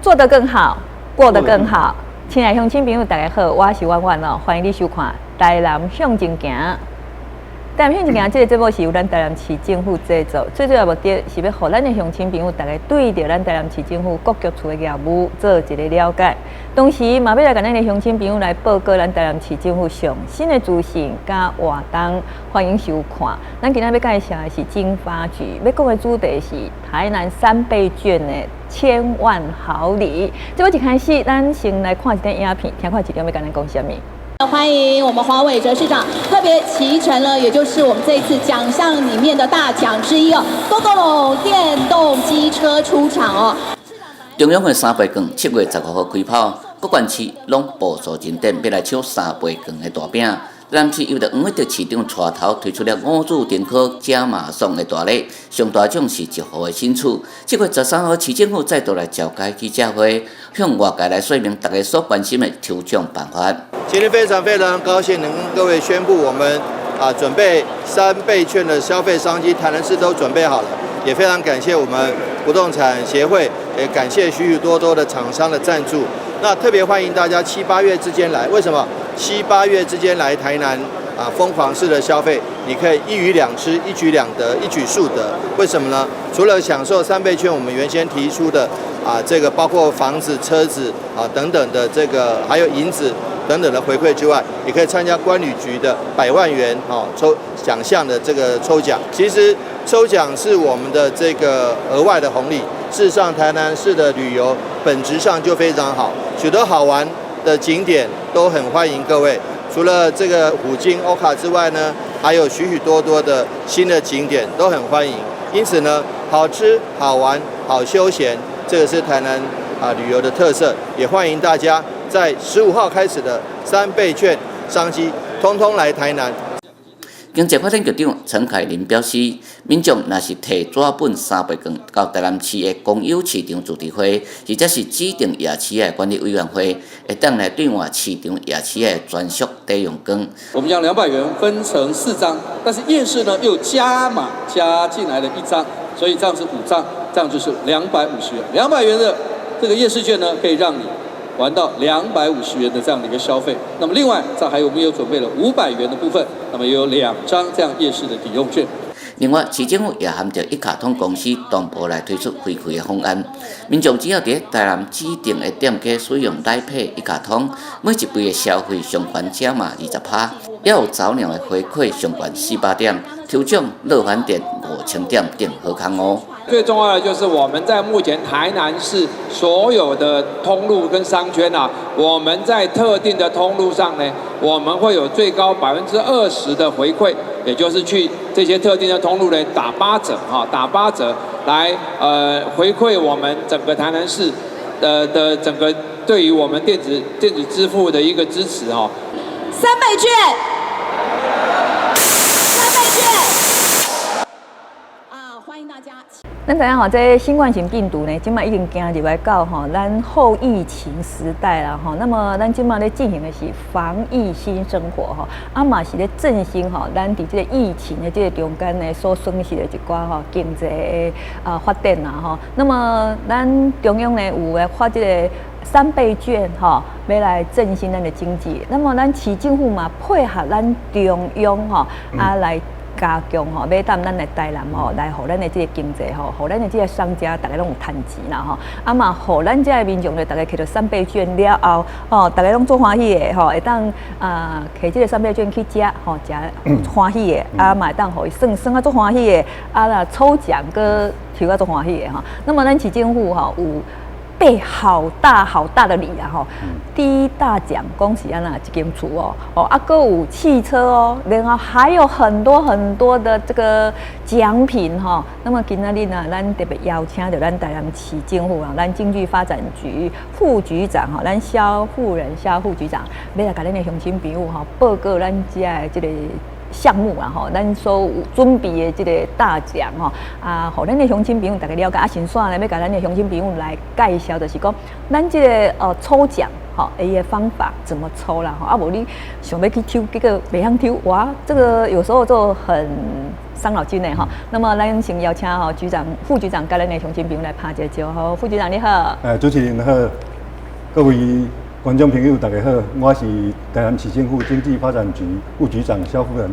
做得更好，过得更好。亲爱的乡亲朋友，大家好，我是婉婉哦，欢迎你收看《台南向前行》。台南向前行这个节目是由咱台南市政府制作，最主要目的是要让咱的乡亲朋友大家对着咱台南市政府各局处的业务做一个了解，同时嘛要来跟咱的乡亲朋友来报告咱台南市政府上新的资讯加活动，欢迎收看。咱今天要介绍的是经发局，要讲的主题是台南3倍券的千万好礼。这我一开始，咱先来看一点影片，听看一点要跟咱讲什么。欢迎我们黄伟哲市长特别骑乘了，也就是我们这一次奖项里面的大奖之一哦，GoGo电动机车出场哦。中央的3倍券7月15号开跑，各县市拢步数认真，要来抢3倍券的大饼。台南市由着黄伟哲市长带头推出了5注电科加码送的大礼，上大奖是1号的新厝。7月13号，市政府再度来召开记者会，向外界来说明大家所关心的抽奖办法。今天非常高兴能跟各位宣布，我们准备3倍券的消费商机，台南市都准备好了，也非常感谢我们不动产协会，也感谢许许多多的厂商的赞助。那特别欢迎大家7、8月之间来，为什么7、8月之间来台南疯狂式的消费？你可以一鱼两吃，一举两得，一举数得。为什么呢？除了享受3倍券，我们原先提出的这个包括房子、车子等等的这个，还有银子等等的回馈之外，也可以参加关旅局的100万元抽奖项的这个抽奖。其实抽奖是我们的这个额外的红利。事实上，台南市的旅游本质上就非常好，许多好玩的景点都很欢迎各位。除了这个虎鲸欧卡之外呢，还有许多的新的景点都很欢迎。因此呢，好吃、好玩、好休闲，这个是台南旅游的特色。也欢迎大家在15号开始的3倍券商机，通通来台南。经济发展局长陈凯琳表示，民众若是摕纸本3倍券到台南市的公有市场主题会，或者是指定夜市的管理委员会，会当来兑换市场夜市的专属抵用券。我们将200元分成4张，但是夜市呢又加码加进来了1张，所以这样是5张，这样就是250元。200元的这个夜市券呢，可以让你玩到250元的这样的一个消费。那么另外，我们有准备了500元的部分，那么也有2张这样夜市的抵用券。另外，市政府也含着一卡通公司同步来推出回馈的方案，民众只要在台南指定的店家使用来配一卡通，每一杯的消费上悬加码20%，也有早鸟的回馈上悬400点，抽奖乐返点5000点等好康哦。最重要的就是我们在目前台南市所有的通路跟商圈我们在特定的通路上呢，我们会有最高20%的回馈，也就是去这些特定的通路呢打8折来回馈我们整个台南市的整个对于我们电子支付的一个支持3倍券。欢迎大家。咱知影这新冠型病毒呢，今麦已经行入来到咱后疫情时代啦那么咱今麦咧进行的是防疫新生活嘛是咧振兴咱伫这个疫情的这个中间呢所损失的一寡经济的发展啦那么咱中央呢有来发这个3倍券要来振兴咱的经济。那么咱市政府嘛配合咱中央来加强要当咱的台南来互咱的这个经济互咱的这个商家大家拢有趁钱啦嘛互咱这个民众呢大家摕到3倍券了后大家拢做欢喜的会当摕这个3倍券去食食欢喜的嘛会当互伊算做欢喜的啦抽奖个抽做欢喜的那么咱市政府有备好大的礼第一大奖恭喜一间厝还有汽车然后还有很多的这个奖品那么今天呢，咱特别邀请到咱台南市政府咱经济发展局副局长咱萧副局长，要来给咱的乡亲朋友报告咱家的这个项目咱所有准备的这个大奖互咱的乡亲朋友大家了解先线呢，要甲咱的乡亲朋友来介绍，就是讲咱这个抽奖好，伊的方法怎么抽啦，哈，啊，无你想要去抽，结果袂晓抽，哇，这个有时候就很伤脑筋的哈。那么咱先邀请哈局长、副局长跟咱的乡亲朋友来拍一招，好，副局长你好。主持人好，各位观众朋友大家好，我是台南市政府经济发展局副局长肖夫人。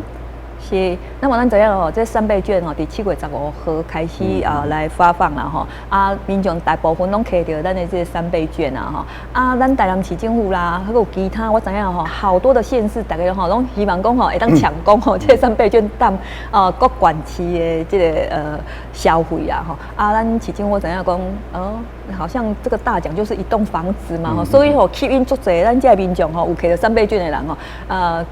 是，那么咱知影吼，这3倍券吼，伫7月15号开始来发放啦吼。啊，民众大部分拢摕到咱的这3倍券啊吼。啊，咱台南市政府啦，还有其他我知影吼，好多的县市大家吼拢希望讲吼会当抢攻吼，这3倍券当各管区的这个消费啊吼。啊，咱市政府知影讲好像这个大奖就是一栋房子嘛吼，所以吼吸引足侪咱这民众吼有摕到3倍券的人吼，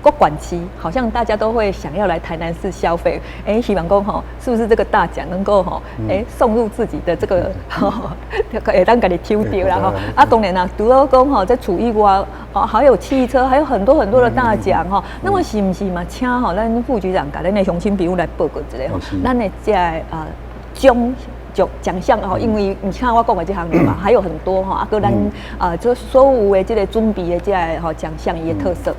各管区好像大家都会想要来台南市消费，希望讲吼，是不是这个大奖能够吼，送入自己的这个，会当给你抽到啦吼。啊，当然啦，除了讲吼，在厨艺外，还有汽车，还有很多的大奖吼。那么是不是嘛？请吼，咱副局长甲咱的乡亲朋友来报告一下吼，咱的这奖项吼，因为你看我讲的这行嘛，还有很多吼，啊，个咱就所有的这个准备的这个奖项伊的特色。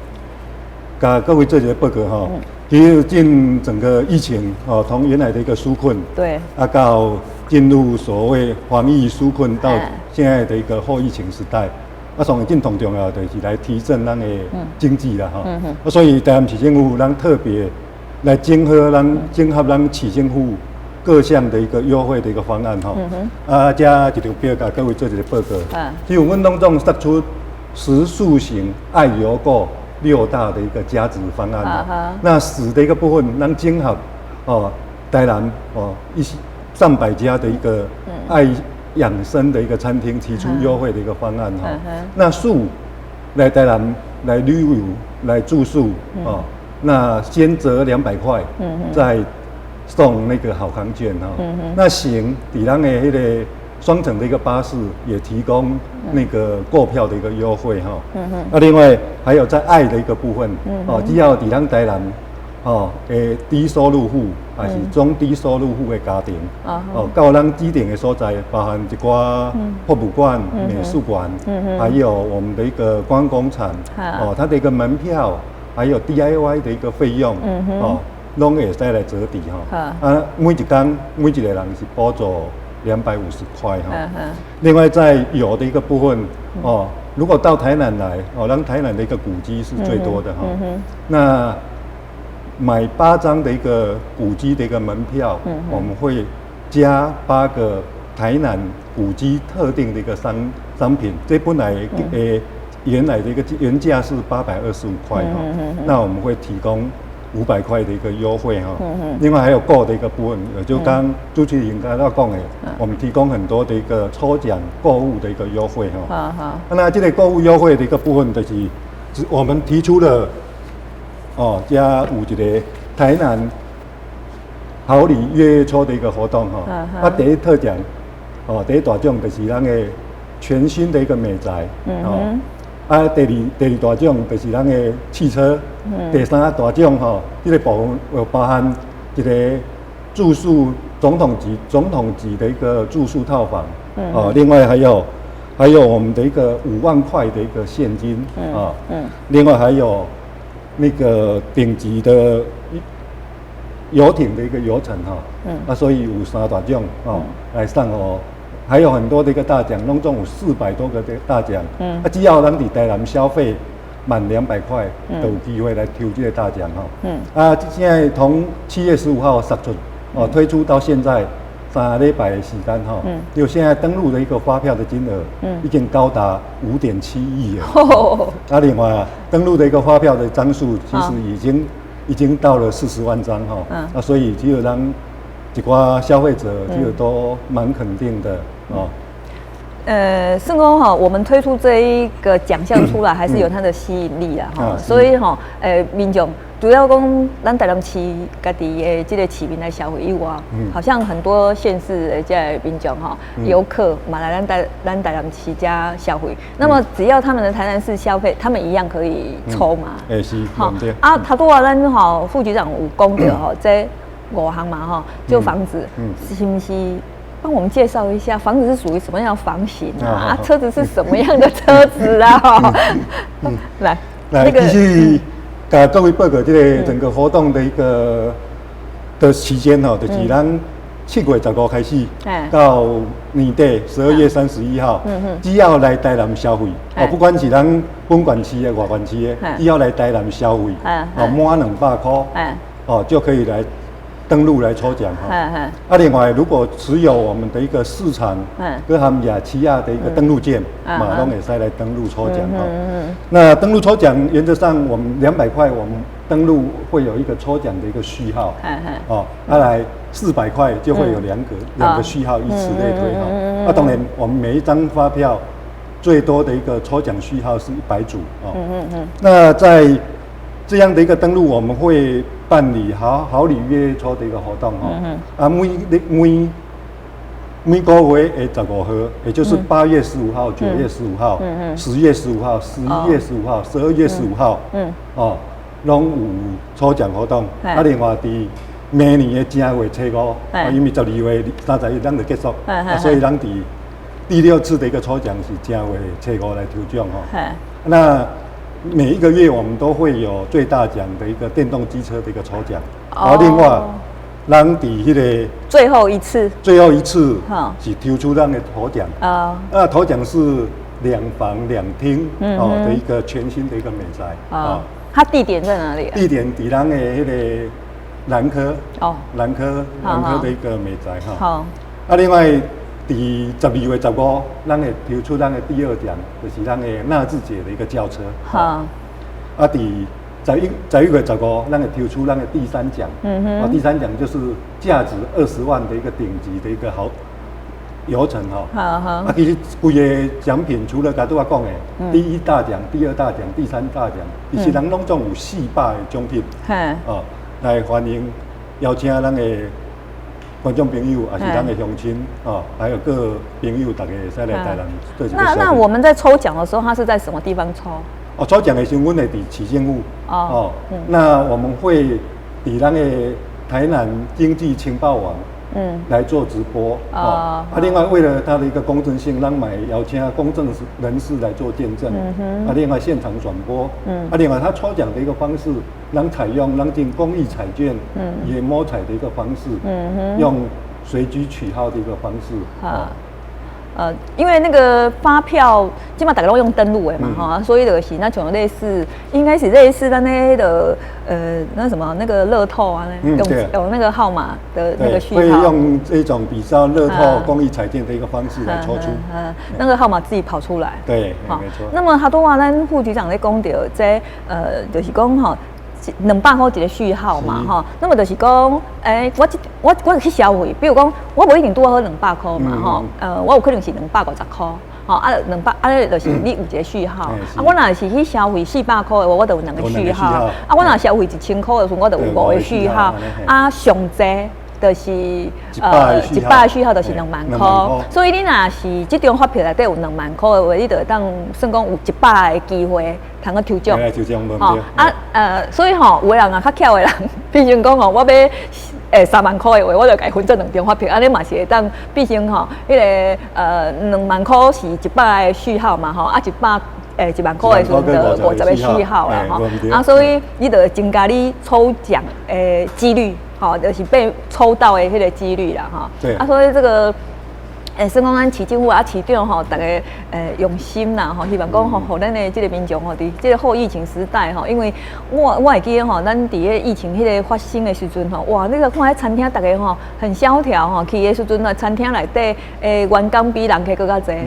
给各位做一个报告哈，其实进整个疫情从原来的一个纾困，对，到进入所谓防疫纾困，到现在的一个后疫情时代，上一件同重要的就是来提振咱的经济啦哈。所以台南市政府咱特别来整合咱市政府各项的一个优惠的一个方案哈。加一张表给各位做一个报告。其实我们当中设出食宿行爱游购6大的一个价值方案，那食的一个部分，咱整合台南上百家的一个爱养生的一个餐厅提出优惠的一个方案哈。那宿来台南来旅游来住宿那先折200块，再送那个好康券哈。那行抵咱的那个双层的一个巴士也提供那个购票的一个优惠哈。另外还有在爱的一个部分只要伫咱台南低收入户还是中低收入户的家庭到咱指定的所在，包含一寡博物馆、美术馆，还有我们的一个观光工厂它的一个门票，还有 DIY 的一个费用拢会再来折抵哈。每一天每一个人是补助250块哈。另外在有的一个部分如果到台南来咱台南的一个古迹是最多的哈。那买8张的一个古迹的一个门票，我们会加8个台南古迹特定的一个商品，这本来原来的一个原价是825块哈，那我们会提供500块的一个优惠哈。另外还有购的一个部分，就刚朱启颖刚刚讲的，我们提供很多的一个抽奖购物的一个优惠哈。那这个购物优惠的一个部分就是我们提出了加有一个台南好礼月抽的一个活动哈。第一特奖第一大奖就是咱的全新的一个美宅第二大奖就是咱的汽车。第三大奖这个部分有包含一个住宿总统级的一个住宿套房另外还有我们的一个5万块的一个现金另外还有那个顶级的游艇的一个游程所以有3大奖来送还有很多的一个大奖，拢总有400多个的大奖。只要咱伫台南消费满200块，都有机会来抽这个大奖现在从7月15号杀出推出到现在3礼拜的时间就现在登录的一个发票的金额已经高达5.7亿了。另外登录的一个发票的张数其实已经到了40万张所以只有让一寡消费者其实都蛮肯定的盛公我们推出这一个奖项出来，还是有它的吸引力啦所以民众主要讲咱台南市家己的这个市民来消费以外，好像很多县市的这民众游客嘛来咱台南市家消费，那么只要他们的台南市消费，他们一样可以抽嘛。是他多咱副局长有讲到这5项嘛就房子是不是帮我们介绍一下房子是属于什么样的房型啊？车子是什么样的车子啊？来，其实给各位报告这个整个活动的一个的期间哈，就是咱7月15开始，到年底12月31号，只要来台南消费，不管是咱本县市的、外县市的，只要来台南消费，满200块，就可以来登录来抽奖哈。另外如果持有我们的一个市场跟他们雅奇亚的一个登录件，拢会使来登录抽奖哈。那登录抽奖原则上我们200块，我们登录会有一个抽奖的一个序号，来400块就会有两个序号，以此类推哈。当然我们每一张发票最多的一个抽奖序号是100组那在这样的一个登录，我们会办理好礼约抽的一个活动每个月的15号，也就是8月15号、9月15号、10月15号、11月15号、12月15号，拢有抽奖活动。另外伫明年的正月初5，因为12月31咱就结束，所以咱伫第6次的一个抽奖是正月初5来抽奖那每一个月我们都会有最大奖的一个电动机车的一个抽奖。另外，咱伫迄个最后一次是抽出咱的头奖。头奖是2房2厅的一个全新的一个美宅。它地点在哪里？地点伫咱的迄个南科的一个美宅另外，伫12月15，咱会抽出咱的第2奖，就是咱的纳智捷的一个轿车。伫11月15，咱会抽出咱的第3奖。第3奖就是价值20万的一个顶级的一个好游程其实规个奖品除了刚才我讲的第1大奖、第2大奖、第3大奖，其实咱拢总有400个奖品。来欢迎邀请咱的观众朋友，也是咱的乡亲还有各朋友，大家会使来台南做一个消费。那我们在抽奖的时候，它是在什么地方抽？抽奖的时候，阮会伫市政府那我们会伫咱的台南经济情报网来做直播另外为了它的一个公正性，咱也邀请公正人士来做见证另外现场转播另外它抽奖的一个方式，咱采用咱进公益彩券也摸彩的一个方式用随机取号的一个方式因为那个发票基本上大家都用登录的嘛所以就是那种类似，应该是类似咱那的那什么那个乐透啊，用那个号码的那个序号，会用这种比较乐透公益彩券的一个方式来抽出，那个号码自己跑出来。对，没错。那么他都话咱副局长在讲到这就是讲200块一个序号嘛那么就是讲我去消费，比如讲我无一定拄好200块嘛我有可能是250块200就是你有一个序号我若是去消费400块的话，我就有2个序号我若消费1000块的时候，我就有5个序号上济就是100个序号就是2万块，所以你若是这张发票内底有2万块的话，你就当算讲有100个机会通去抽奖。所以有的人较巧的人，比如讲我要3万块的话，我就改分这2张发票，你嘛是会当，毕竟迄个2万块是100个序号嘛1万块的时候就50个序号啦所以你就增加你抽奖的几率。就是被抽到的迄个几率啦对所以这个算讲咱市政府市长大家用心啦希望讲互咱的这个民众伫这个后疫情时代因为我会记得咱伫个疫情迄个发生的时阵哇，那个看迄餐厅大家很萧条去的时阵餐厅内底员工比人客更加侪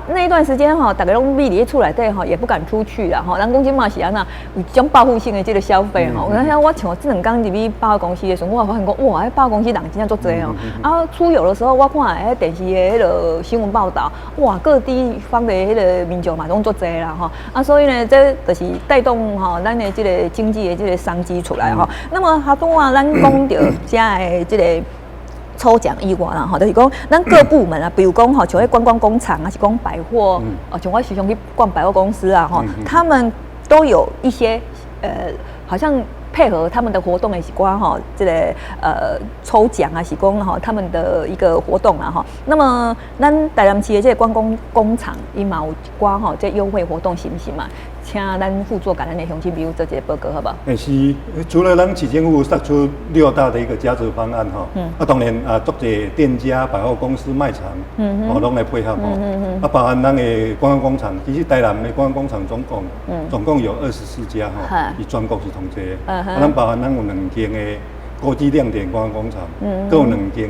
那一段时间大家拢闭伫厝内底也不敢出去啦人讲即嘛是安那有种报复性的这个消费有当时我像这2天入去百货公司的时候，我发现讲哇，百货公司人真正足侪出游的时候，我看电视的迄个新闻报道，哇，各地方的迄个民众嘛拢足侪啦所以呢，这就是带动咱的这个经济的这个商机出来那么他讲咱讲到遮的这个抽奖以外啦就是讲咱各部门比如讲像迄观光工厂是讲百货像我时常去逛百货公司他们都有一些好像配合他们的活动的是讲吼，这个抽奖啊，是讲吼他们的一个活动啊吼。那么咱台南市的这个观光工厂，伊嘛有一寡吼这优惠活动是不是嘛？请咱副座甲咱的乡亲朋友做一个报告，好不好？是，除了咱市政府设出6大的一个加值方案哈，当然做些店家、百货公司、卖场，拢来配合吼，包含咱的观光工厂，其实台南的观光工厂总共有24家哈，以全国是统计的，咱包含咱有2间的国际亮点观光工厂，各有2间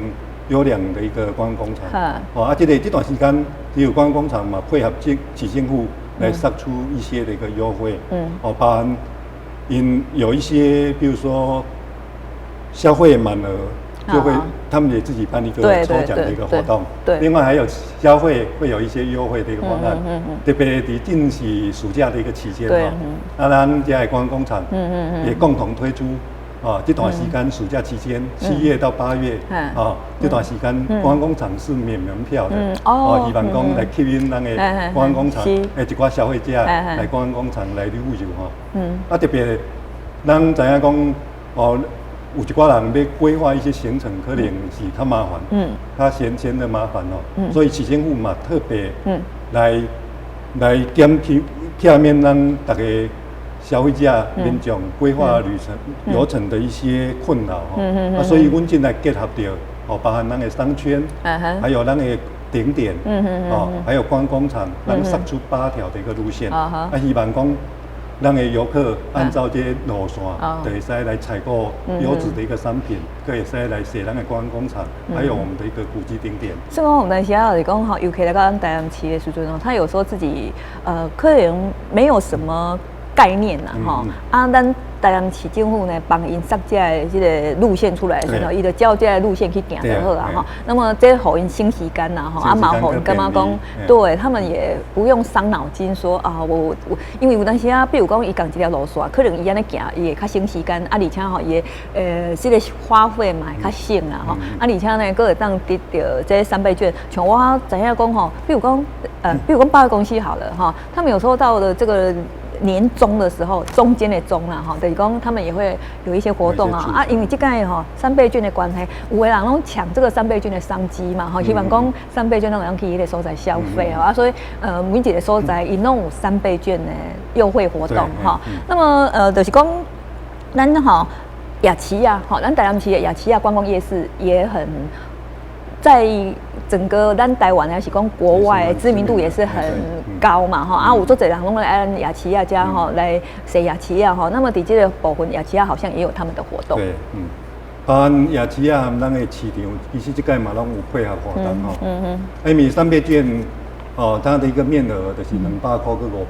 优良的一个观光工厂，这段时间只有观光工厂嘛配合市政府。来杀出一些的一个优惠，包含有一些，比如说消费满额就会，他们也自己办一个抽奖的一个活动，对，另外还有消费会有一些优惠的一个方案，特别在近期暑假的一个期间哈，咱家的观光工厂也共同推出。这段时间暑假期间，7月到8月，这段时间观光工厂是免门票的，希望讲来吸引咱的观光工厂，一寡消费者来观光工厂来旅游特别咱知影讲，有一寡人要规划一些行程，可能是较麻烦，较闲的麻烦所以市政府嘛特别来减去避免咱大家。消费者、民众规划旅程流程的一些困扰所以阮进来结合到包含咱的商圈，还有咱的景点，还有观光场，咱杀出8条的一个路线，希望讲咱的游客按照这些路线，就会使来采购优质的一个商品，可以使来写咱的观光场，还有我们的一个古迹景点。所以我们时候是讲尤其来到咱台南市的时阵他有时候自己可能没有什么。概念啦，咱台南市政府呢帮因设这的这个路线出来的时候，伊就照这个路线去行就好啊那么这互因省时间啦嘛互因感觉讲，对他们也不用伤脑筋说我因为有当时比如讲伊讲一条路线，可能伊安尼行伊会较省时间而且伊的这个花费嘛会较省啦而且呢，佫会当得到这3倍券。像我知影讲比如讲百货公司好了他们有时候到了这个。年终的时候，中间的中啦等于讲他们也会有一些活动因为这个3倍券的关系，有的人拢抢这个3倍券的商机嘛希望讲3倍券拢能去迄个所在消费所以每一个所在伊拢有3倍券的优惠活动那么就是讲咱雅琪咱台南市的雅琪观光夜市也很在。整个咱台湾还是讲国外知名度也是很高嘛有做侪人拢来按雅琪亚家来写雅琪亚那么伫这个部分雅琪亚好像也有他们的活动。对，包含雅琪亚和咱的市场，其实这个嘛拢有配合活动因为3倍券它的一个面额就是200块跟500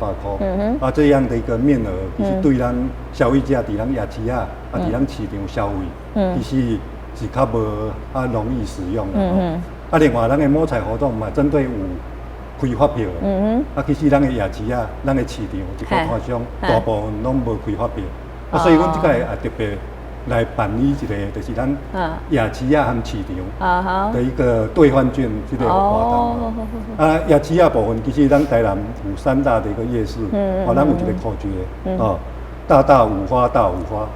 块这样的一个面额，其实对咱消费者伫咱雅琪亚伫咱市场消费，其实是较无容易使用的另外，咱的摸彩活动嘛，针对有开发票其实咱的夜市咱的市场一个摊商，大部分拢无开发票所以阮这个也特别来办理一个，就是咱夜市和市场的一个兑换券这个活动夜市部分，其实咱台南有3大的一个夜市咱有一个口诀大五花大五花，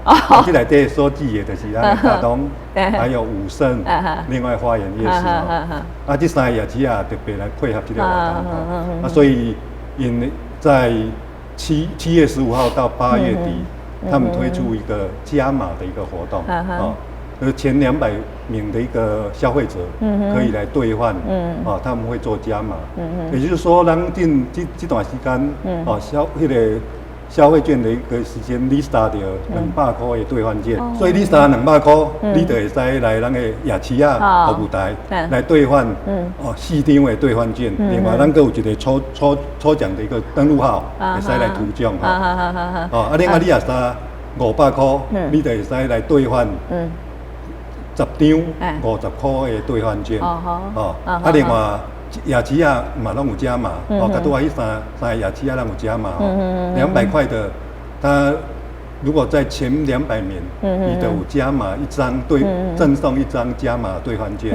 这内底所记的就是咱的大东，还有武圣，另外花园夜市这3个夜市特别来配合这个活动所以因在7月15号到8月底，他们推出一个加码的一个活动前200名的一个消费者可以来兑换他们会做加码也就是说，咱这段时间消费券的一个时间，你拿到200块的兑换券，所以你拿200块，你就会使来咱的夜市服务台来兑换4张的兑换券。另外，咱还有一个抽奖的一个登录号，会使来图奖另外你也拿500块，你就会使来兑换10张50块的兑换券另外。夜市嘛拢有加码甲拄仔迄3个夜市咱有加码200块的，它如果在前200名，你都有加码1张赠送1张加码兑换券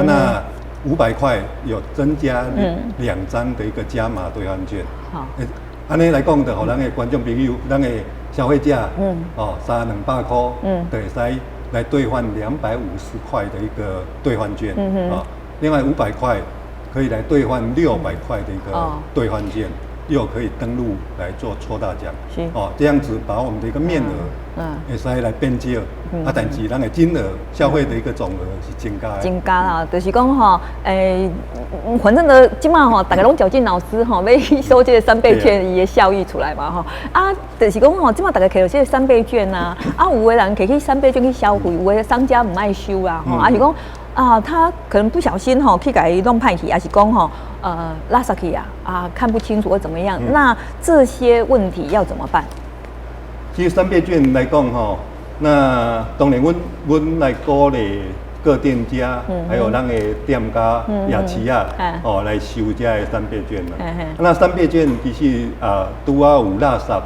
那500块有增加2张的一个加码兑换券安尼来讲，就互咱的观众朋友，咱的消费者，300-200块，就会使来兑换250块的一个兑换券，另外500块可以来兑换600块的一个兑换券。又可以登录来做抽大奖，这样子把我们的一个面额，会使来变少，但是咱的金额消费的一个总额是增加的。增加啦，就是讲吼，反正呢，即马吼，大家拢绞尽脑汁吼，要去收这个3倍券伊的效益出来嘛吼。就是讲吼，即马大家摕到这个3倍券啊，有的人摕去3倍券去消费，有的商家唔爱收啦吼，是讲他可能不小心吼去给弄派去，还是讲吼。拉萨去看不清楚或怎么样，那这些问题要怎么办？其实3倍券来讲吼，那当然阮来鼓励各店家，还有咱的店家、夜市来收这个3倍券啦。那3倍券其实拄有垃圾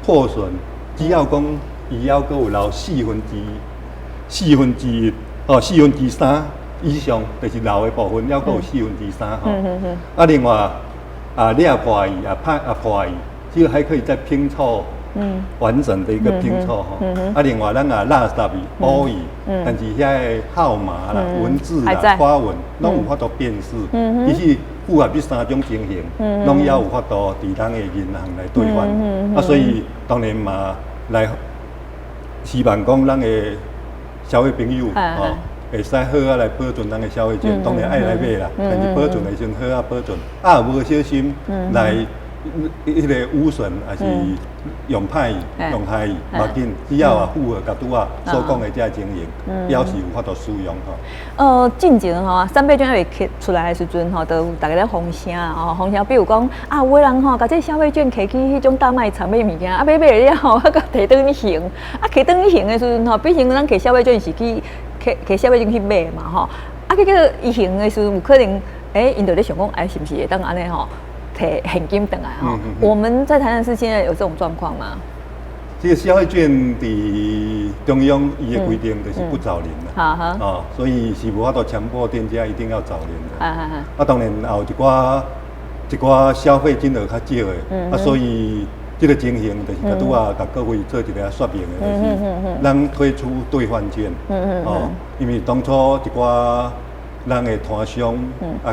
破损，只要讲伊还阁有留4分之3。以上就是老的部分，还阁有3%吼。另外裂破伊破伊，其实还可以再拼凑，完整的一个拼凑吼。另外咱垃圾伊、污伊，但是遐号码啦、文字啦、花纹，拢有法度辨识。其实符合这3种情形，拢也有法度伫咱的银行来兑换。所以当然嘛，来希望讲咱的消费朋友会使好来保存咱的消费券，当然爱来买啦。但是保存的时阵好保存，无小心来迄个污损，还是用歹用害伊，无要紧，只要符合甲拄所讲的这情形，表示有法度使用吼。进前吼3倍券要出来的时阵吼，都大家咧轰声轰声，比如讲有的人吼，甲这消费券摕去迄种大卖场买物件，买了后，佮摕倒去还，摕倒去还的时阵吼，毕竟咱摕消费券是去消费券去买嘛吼，结果伊还的时阵有可能，因就咧想讲，是不是会当安尼吼？摕现金回来哈，我们在台南市现在有这种状况吗？这个消费券伫中央伊的规定就是不找零的，所以是无法度强迫店家一定要找零的。当然有一寡消费金额较少的，所以这个情形就是甲拄甲各位做一个说明的，就是咱推出兑换券，因为当初一寡。咱的摊商，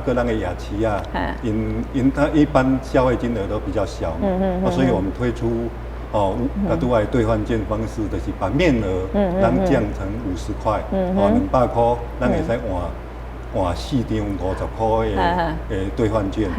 跟咱的夜市因他一般消费金额都比较小嘛，所以我们推出对外兑换券方式，就是把面额咱降成50块，200块，咱会使换4张50块的兑换券，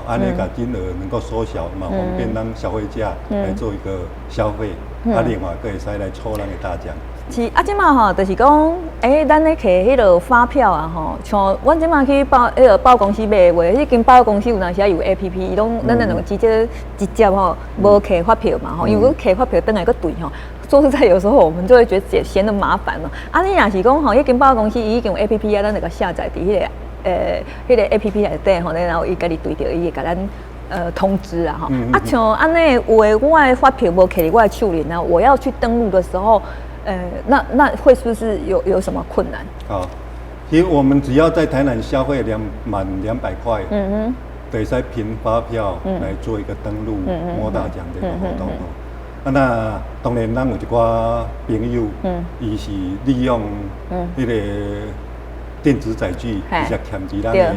安尼把金额能够缩小嘛，方便咱消费者来做一个消费，另外佫会使来抽咱的大奖。是即马吼，就是讲，咱咧摕迄落发票吼，像阮即马去报报公司买话，迄间报公司有当时有 APP， 伊拢咱那种直接吼，无摕发票嘛吼，因为摕发票等来个对吼。说实在，有时候我们就会觉得嫌得麻烦了。你若是讲吼，迄间报公司伊已经有 APP 咱那个下载伫迄个 APP 内底吼，然后伊家己对着伊会甲咱通知啊吼。像安尼有诶，我的发票无摕伫我的手里呢，我要去登录的时候。那会是不是有什么困难？其实我们只要在台南消费满200块，得使凭发票来做一个登录摸大奖的一个活动。那当然，咱有一寡朋友，伊是利用迄个电子载具，直接嵌伫咱的，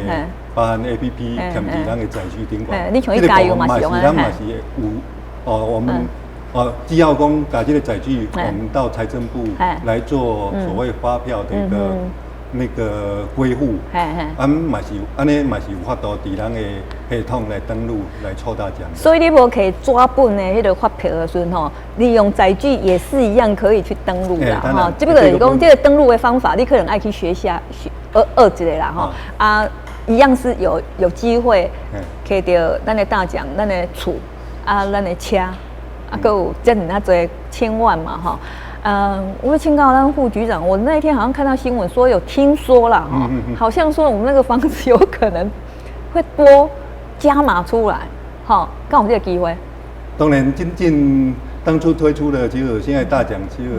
包含 APP 嵌伫咱的载具顶管。你像伊加油嘛是用啊？咱嘛是有我们。只要讲把这个载具，我们到财政部来做所谓发票的一个那个归户，嘛是安尼嘛是有法度伫咱的系统来登录来抽大奖。所以你无可以抓本的迄个发票的时阵吼，利用载具也是一样可以去登录啦哈。这个就是讲这个登录的方法，你可能爱去学下学一个啦哈。一样是有机会摕到咱的大奖、咱的厝咱的车。还有这么多千万嘛哈，我要请教咱副局长，我那一天好像看到新闻说有听说啦哈，好像说我们那个房子有可能会多加码出来，哈，刚好这个机会。当然，当初推出的，其实现在大奖其实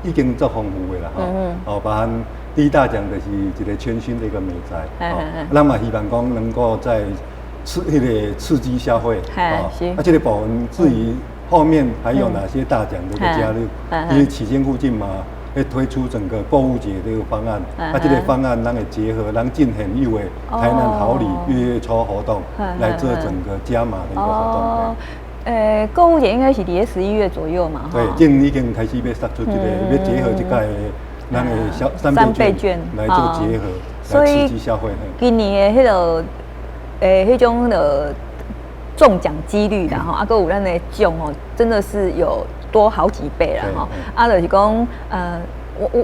已经足丰富的啦哈，包含第一大奖就是一个全新的一个美宅，咱嘛希望讲能够在刺激消费，是。这个部分至于后面还有哪些大奖的一个加入，因为旗津附近嘛。会推出整个购物节的一个方案，这个方案咱会结合咱进很有的台南好礼月初活动来做整个加码的一个活动。购物节应该是伫11月左右嘛，对，已经开始要杀出这个，要结合这个咱的三倍券来做结合，来刺激消费。今年的迄种的中奖几率啦，哈，还有咱的奖哦，真的是有多好几倍啦，哈。就是讲，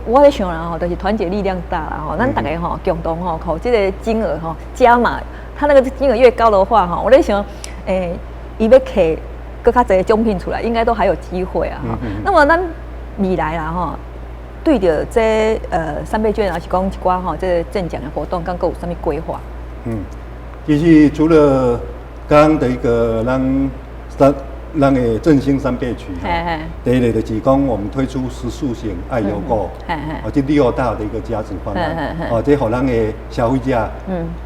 我在想啦，就是团结力量大啦，哈。咱大家共同靠这个金额加码，它那个金额越高的话，我在想，伊要摕更较侪奖品出来，应该都还有机会啊，哈。那么咱未来啦，哈，对着这3倍券，还是讲一寡这赠奖的活动，敢有啥物规划？其实除了刚刚的一个咱的振兴3倍曲，第一类的是讲我们推出14型爱优购，这6大的一个加值方案，这让咱的消费者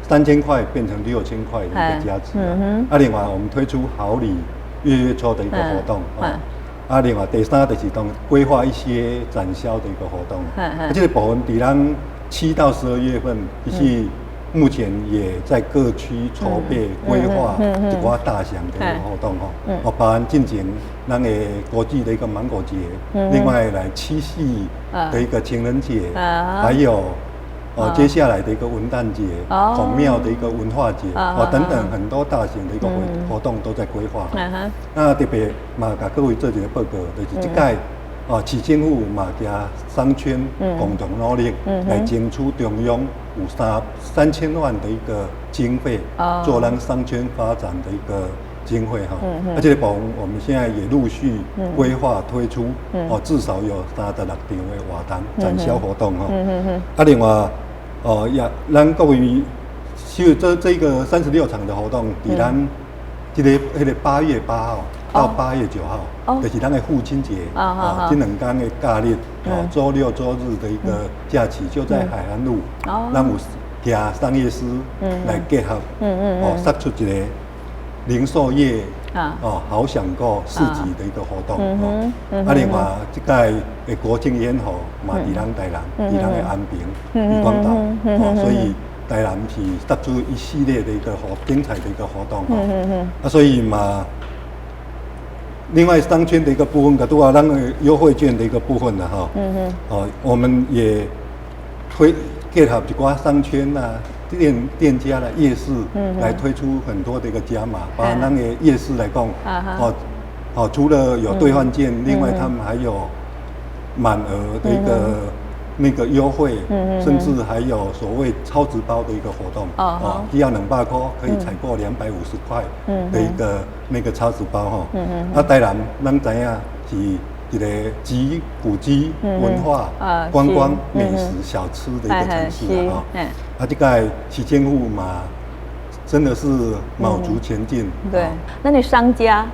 3000块变成6000块的一个价值。另外我们推出好礼月初的一个活动，另外第三就是规划一些展销的一个活动，这个部分在咱7到12月份其实。目前也在各区筹备规划一寡大型的一个活动包含进行咱的国际的一个芒果节，另外来七夕的一个情人节，还有接下来的一个文旦节、孔庙的一个文化节等等很多大型的一个活动都在规划。那特别嘛，甲各位做一个报告，就是这届市政府嘛加商圈共同努力来争取中央。3000万的一个经费，做咱商圈发展的一个经费这个部分我们现在也陆续规划推出，至少有36场的活动展销活动另外咱各位这个36场的活动，在咱这个8月8号到8月9号，就是咱的父亲节这2天的假日，周六周日的一个假期，就在海岸路，咱有请商业师来结合，杀出一个零售业好享购市集的一个活动。另外这届的国庆烟火嘛，在咱台南，在咱的安平、渔光岛，所以台南是杀出一系列的一个精彩的一个活动所以嘛。另外商圈的一个部分，都要咱的优惠券的一个部分我们也结合一寡商圈店家啦、夜市来推出很多的一个加码，包含咱的夜市来讲，除了有兑换券，另外他们还有满额的一个那个优惠，甚至还有所谓超值包的一个活动，只要200块可以采购250块的一个那个超值包当然咱知影是一个集古迹、文化、观光、美食、小吃的一个城市这个市政府嘛，真的是卯足前进。对，那你商家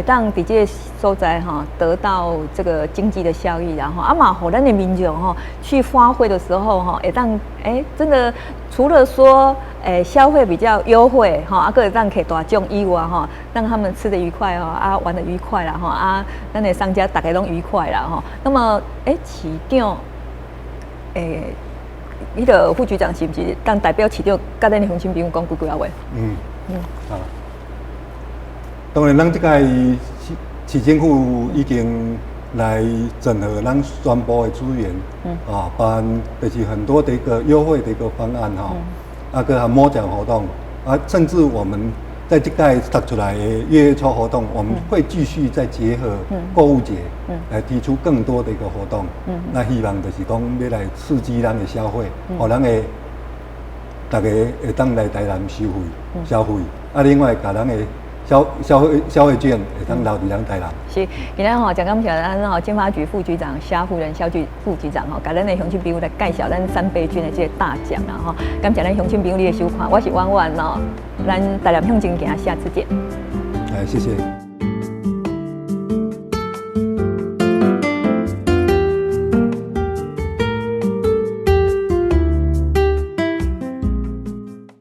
当在这个所在得到这个经济的效益，然后嘛，让咱的民众去花卉的时候当真的除了说消费比较优惠个让可以大奖以外让他们吃得愉快玩得愉快啦咱的商家大家都愉快啦那么市长迄个副局长是不是当代表市长跟咱的乡亲朋友讲几句话？当然，咱这个市政府已经来整合咱全部的资源，包含就是很多的一个优惠的一个方案个还摸奖活动甚至我们在这个打出来的月初活动，我们会继续再结合购物节来提出更多的一个活动。那希望就是讲要来刺激咱的消费，咱的大家会当来台南消费另外把咱的消费券会当留伫咱台南。是，今天真感谢咱经发局副局长夏夫人、萧副局长甲咱的乡亲朋友来介绍咱3倍券的这个大奖感谢咱乡亲朋友你的收看，我是婉婉咱台南向前行，下次见。谢谢。